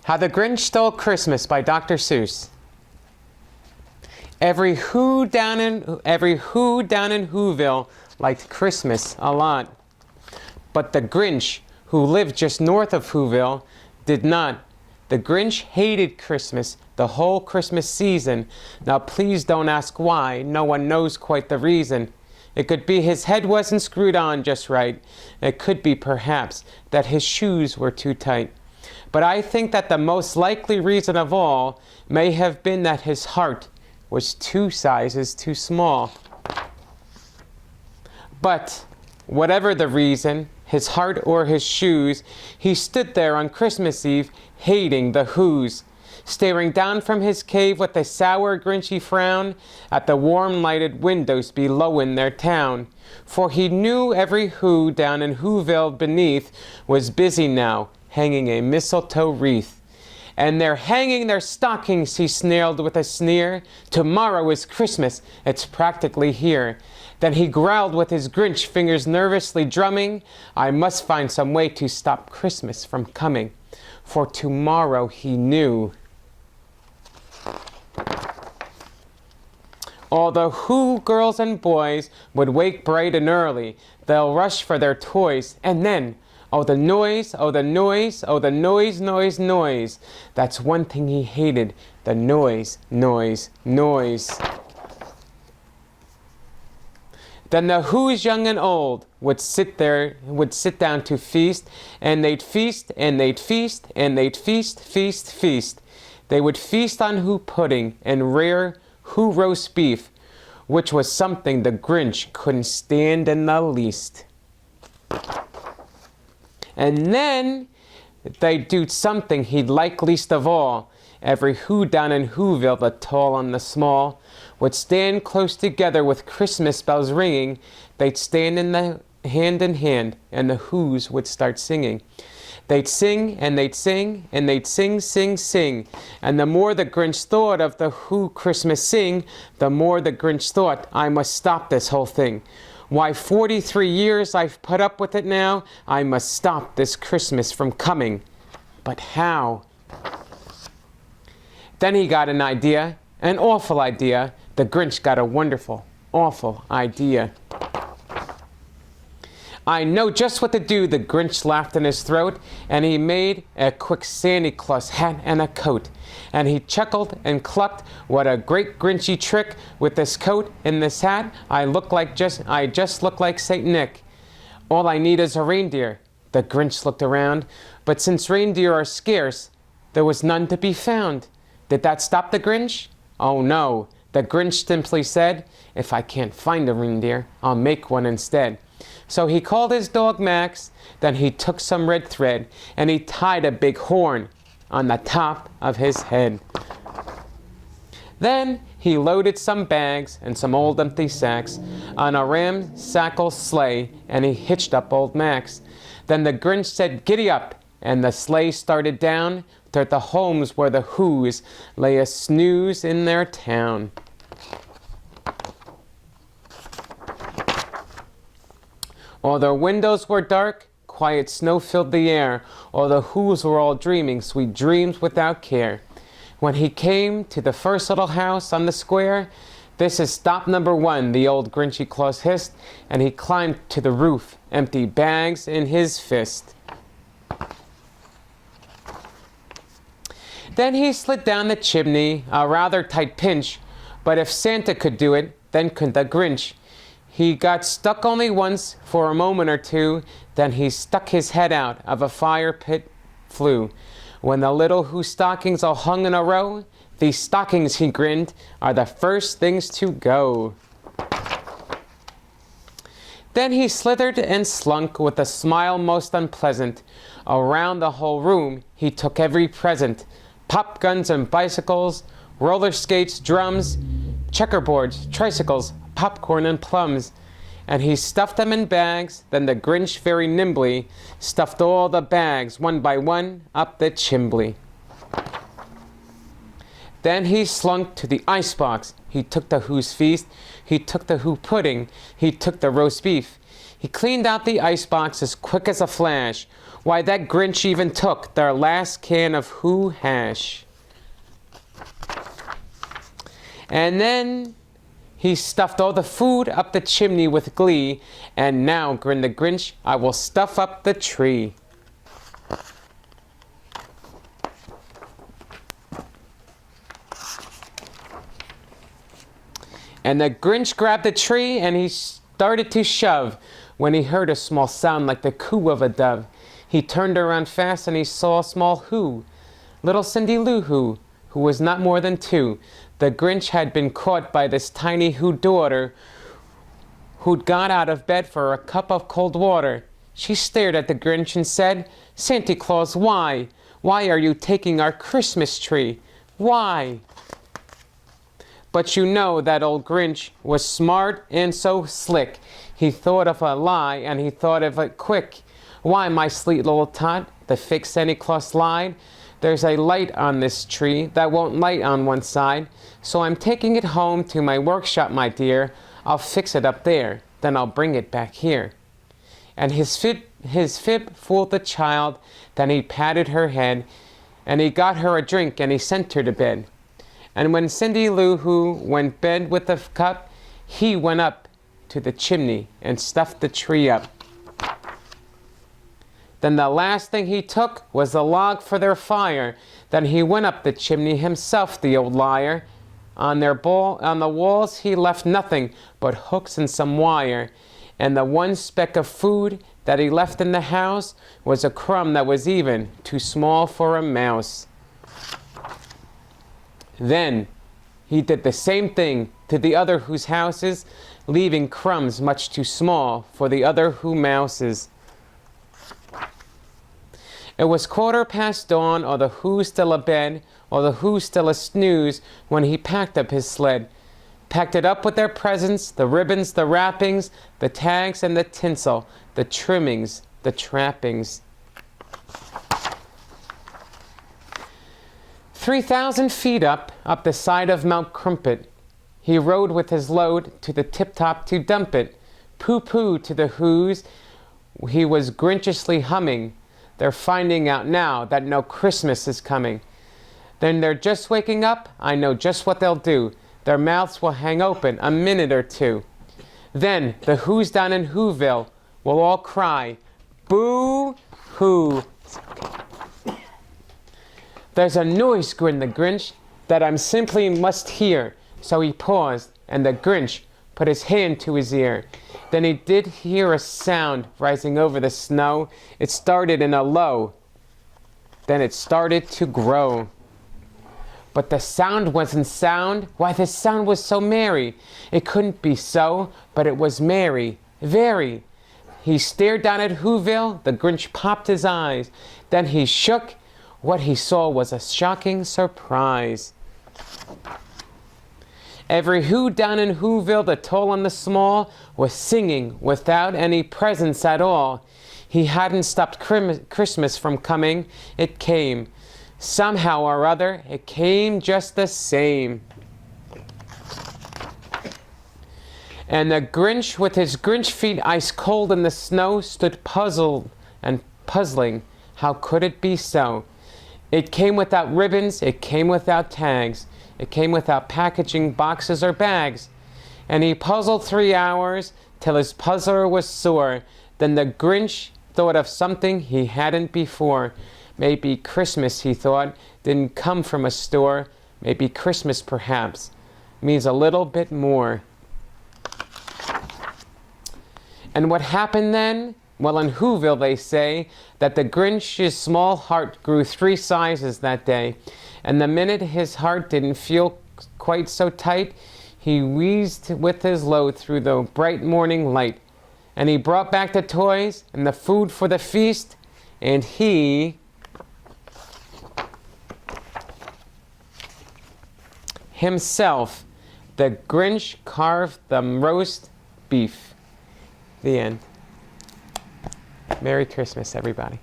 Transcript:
How the Grinch Stole Christmas by Dr. Seuss. Every who down in Whoville liked Christmas a lot. But the Grinch, who lived just north of Whoville, did not. The Grinch hated Christmas the whole Christmas season. Now please don't ask why. No one knows quite the reason. It could be his head wasn't screwed on just right. It could be perhaps that his shoes were too tight. But I think that the most likely reason of all may have been that his heart was 2 sizes too small. But whatever the reason, his heart or his shoes, he stood there on Christmas Eve hating the Whos, staring down from his cave with a sour, grinchy frown at the warm lighted windows below in their town. For he knew every Who down in Whoville beneath was busy now, hanging a mistletoe wreath. And they're hanging their stockings, he snarled with a sneer. Tomorrow is Christmas, it's practically here. Then he growled with his Grinch fingers nervously drumming, I must find some way to stop Christmas from coming. For tomorrow he knew. All the Who girls and boys would wake bright and early. They'll rush for their toys, and then, oh the noise, oh the noise, oh the noise, noise, noise. That's one thing he hated, the noise, noise, noise. Then the Who's young and old would sit down to feast, and they'd feast, and they'd feast, and they'd feast, feast, feast. They would feast on Who pudding and rare Who roast beef, which was something the Grinch couldn't stand in the least. And then they'd do something he'd like least of all. Every Who down in Whoville, the tall and the small, would stand close together with Christmas bells ringing. They'd stand in hand, and the Whos would start singing. They'd sing, and they'd sing, and they'd sing, sing, sing. And the more the Grinch thought of the Who Christmas sing, the more the Grinch thought, I must stop this whole thing. Why, 43 years I've put up with it now. I must stop this Christmas from coming. But how? Then he got an idea, an awful idea. The Grinch got a wonderful, awful idea. I know just what to do, the Grinch laughed in his throat, and he made a quick Santa Claus hat and a coat. And he chuckled and clucked, what a great Grinchy trick, with this coat and this hat, I just look like Saint Nick. All I need is a reindeer. The Grinch looked around, but since reindeer are scarce, there was none to be found. Did that stop the Grinch? Oh no, the Grinch simply said, if I can't find a reindeer, I'll make one instead. So he called his dog Max, then he took some red thread, and he tied a big horn on the top of his head. Then he loaded some bags and some old empty sacks on a ramshackle sleigh, and he hitched up old Max. Then the Grinch said, giddy up, and the sleigh started down toward the homes where the Whos lay a snooze in their town. All their windows were dark, quiet snow filled the air. All the Whos were all dreaming sweet dreams without care. When he came to the first little house on the square, this is stop number 1, the old Grinchy Claus hissed, and he climbed to the roof, empty bags in his fist. Then he slid down the chimney, a rather tight pinch, but if Santa could do it, then could the Grinch. He got stuck only once for a moment or two, then he stuck his head out of a fire pit flue. When the little Who stockings all hung in a row, these stockings, he grinned, are the first things to go. Then he slithered and slunk with a smile most unpleasant. Around the whole room he took every present. Pop guns and bicycles, roller skates, drums, checkerboards, tricycles, popcorn and plums. And he stuffed them in bags, then the Grinch very nimbly stuffed all the bags, one by one, up the chimbley. Then he slunk to the icebox. He took the Who's feast. He took the Who pudding. He took the roast beef. He cleaned out the icebox as quick as a flash. Why, that Grinch even took their last can of Who hash. And then he stuffed all the food up the chimney with glee. And now, grinned the Grinch, I will stuff up the tree. And the Grinch grabbed the tree and he started to shove when he heard a small sound like the coo of a dove. He turned around fast and he saw a small Who, little Cindy Lou Who was not more than 2. The Grinch had been caught by this tiny Who daughter who'd got out of bed for a cup of cold water. She stared at the Grinch and said, Santa Claus, why? Why are you taking our Christmas tree? Why? But you know that old Grinch was smart and so slick. He thought of a lie and he thought of it quick. Why, my sleek little tot, the fake Santa Claus lied. There's a light on this tree that won't light on one side. So I'm taking it home to my workshop, my dear. I'll fix it up there, then I'll bring it back here. And his fib fooled the child. Then he patted her head and he got her a drink and he sent her to bed. And when Cindy Lou Who went bed with the cup, he went up to the chimney and stuffed the tree up. Then the last thing he took was a log for their fire. Then he went up the chimney himself, the old liar. On the walls he left nothing but hooks and some wire. And the one speck of food that he left in the house was a crumb that was even too small for a mouse. Then he did the same thing to the other Who's houses, leaving crumbs much too small for the other Who mouses. It was 1/4 dawn, or the Who still abed, or the Who still a snooze, when he packed up his sled. Packed it up with their presents, the ribbons, the wrappings, the tags and the tinsel, the trimmings, the trappings. 3,000 feet up the side of Mount Crumpet, he rode with his load to the tip-top to dump it. Pooh-pooh to the Who's, he was Grinchishly humming. They're finding out now that no Christmas is coming. Then they're just waking up, I know just what they'll do. Their mouths will hang open a minute or two. Then the Who's down in Whoville will all cry, boo-hoo. There's a noise, grinned the Grinch, that I'm simply must hear. So he paused, and the Grinch put his hand to his ear. Then he did hear a sound rising over the snow. It started in a low. Then it started to grow. But the sound wasn't sound. Why, the sound was so merry. It couldn't be so, but it was merry, very. He stared down at Whoville. The Grinch popped his eyes. Then he shook. What he saw was a shocking surprise. Every Who down in Whoville, the tall and the small, was singing without any presents at all. He hadn't stopped Christmas from coming. It came. Somehow or other, it came just the same. And the Grinch, with his Grinch feet ice cold in the snow, stood puzzled and puzzling. How could it be so? It came without ribbons, it came without tags, it came without packaging boxes or bags. And he puzzled 3 hours till his puzzler was sore. Then the Grinch thought of something he hadn't before. Maybe Christmas, he thought, didn't come from a store. Maybe Christmas, perhaps, means a little bit more. And what happened then? Well, in Whoville they say that the Grinch's small heart grew 3 sizes that day. And the minute his heart didn't feel quite so tight, he wheezed with his load through the bright morning light. And he brought back the toys and the food for the feast, and he himself, the Grinch, carved the roast beef. The end. Merry Christmas, everybody.